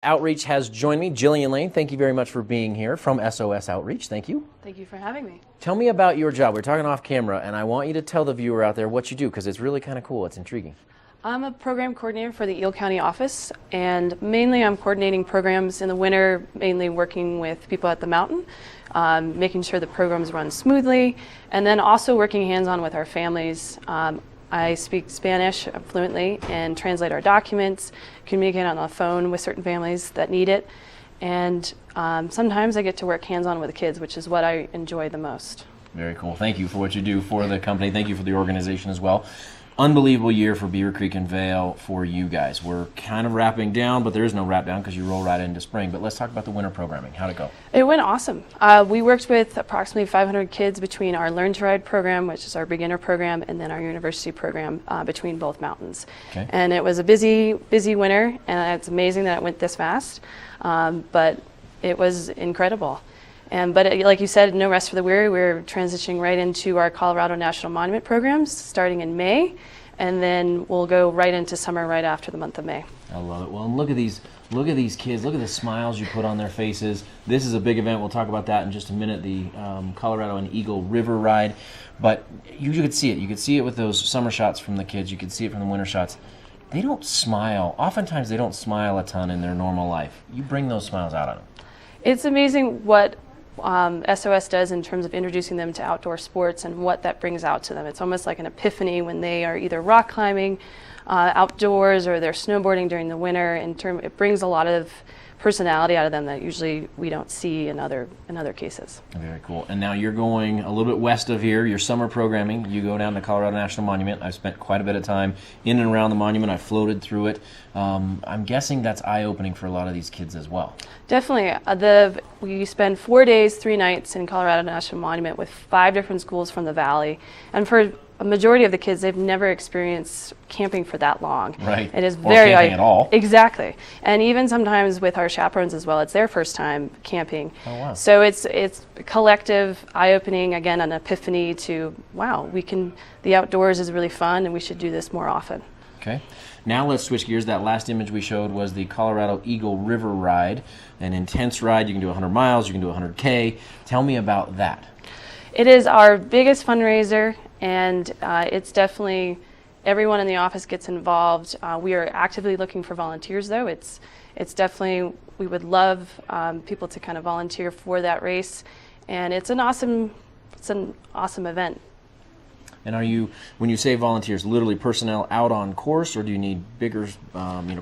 Outreach has joined me. Gillian Lane, thank you very much for being here from SOS Outreach. Thank you. Thank you for having me. Tell me about your job. We're talking off camera, and I want you to tell the viewer out there what you do, because it's really kind of cool. It's intriguing. I'm a program coordinator for the Eel County office, and mainly I'm coordinating programs in the winter, mainly working with people at the mountain, making sure the programs run smoothly, and then also working hands-on with our families. I speak Spanish fluently and translate our documents, communicate on the phone with certain families that need it, and sometimes I get to work hands-on with the kids, which is what I enjoy the most. Very cool. Thank you for what you do for the company. Thank you for the organization as well. Unbelievable year for Beaver Creek and Vail for you guys. We're kind of wrapping down, but there is no wrap down because you roll right into spring. But let's talk about the winter programming. How'd it go? It went awesome. We worked with approximately 500 kids between our Learn to Ride program, which is our beginner program, and then our university program between both mountains. Okay. And it was a busy winter, and it's amazing that it went this fast, but it was incredible. But like you said, no rest for the weary. We're transitioning right into our Colorado National Monument programs starting in May, and then we'll go right into summer right after the month of May. I love it. Well, and look at these kids. Look at the smiles you put on their faces. This is a big event. We'll talk about that in just a minute, the Colorado and Eagle River Ride. But you could see it. You could see it with those summer shots from the kids. You could see it from the winter shots. They don't smile. Oftentimes they don't smile a ton in their normal life. You bring those smiles out of them. It's amazing what SOS does in terms of introducing them to outdoor sports and what that brings out to them. It's almost like an epiphany when they are either rock climbing outdoors or they're snowboarding during the winter. It brings a lot of personality out of them that usually we don't see in other cases. Very cool. And now you're going a little bit west of here, your summer programming. You go down to Colorado National Monument. I've spent quite a bit of time in and around the monument. I floated through it. I'm guessing that's eye-opening for a lot of these kids as well. Definitely. We spend 4 days, 3 nights in Colorado National Monument with 5 different schools from the valley. And for a majority of the kids, they've never experienced camping for that long. Right. It is or camping at all. Exactly. And even sometimes with our chaperones as well, it's their first time camping. Oh, wow. So it's collective, eye-opening, again, an epiphany to, wow, the outdoors is really fun and we should do this more often. Okay. Now let's switch gears. That last image we showed was the Colorado Eagle River Ride, an intense ride. You can do 100 miles, you can do 100K. Tell me about that. It is our biggest fundraiser, and it's definitely, everyone in the office gets involved. We are actively looking for volunteers, though. It's definitely, we would love people to kind of volunteer for that race, and it's an awesome event. And are you, when you say volunteers, literally personnel out on course, or do you need bigger,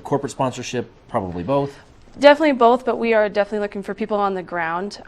corporate sponsorship? Probably both. Definitely both, but we are definitely looking for people on the ground.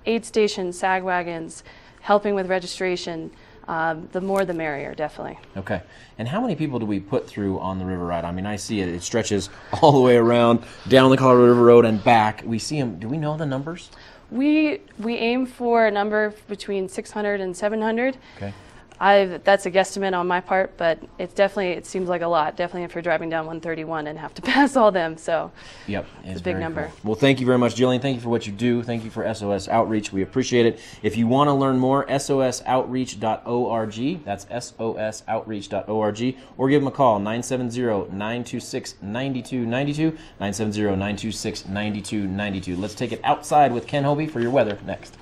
Aid stations, sag wagons, helping with registration. The more the merrier, definitely. Okay. And how many people do we put through on the river ride? I mean, I see it. It stretches all the way around, down the Colorado River Road and back. We see them. Do we know the numbers? We aim for a number between 600 and 700. Okay. That's a guesstimate on my part, but it seems like a lot. Definitely if you're driving down 131 and have to pass all them, so yep, it's a big number. Cool. Well, thank you very much, Gillian. Thank you for what you do. Thank you for SOS Outreach. We appreciate it. If you want to learn more, sosoutreach.org. That's sosoutreach.org. Or give them a call, 970-926-9292, 970-926-9292. Let's take it outside with Ken Hobie for your weather next.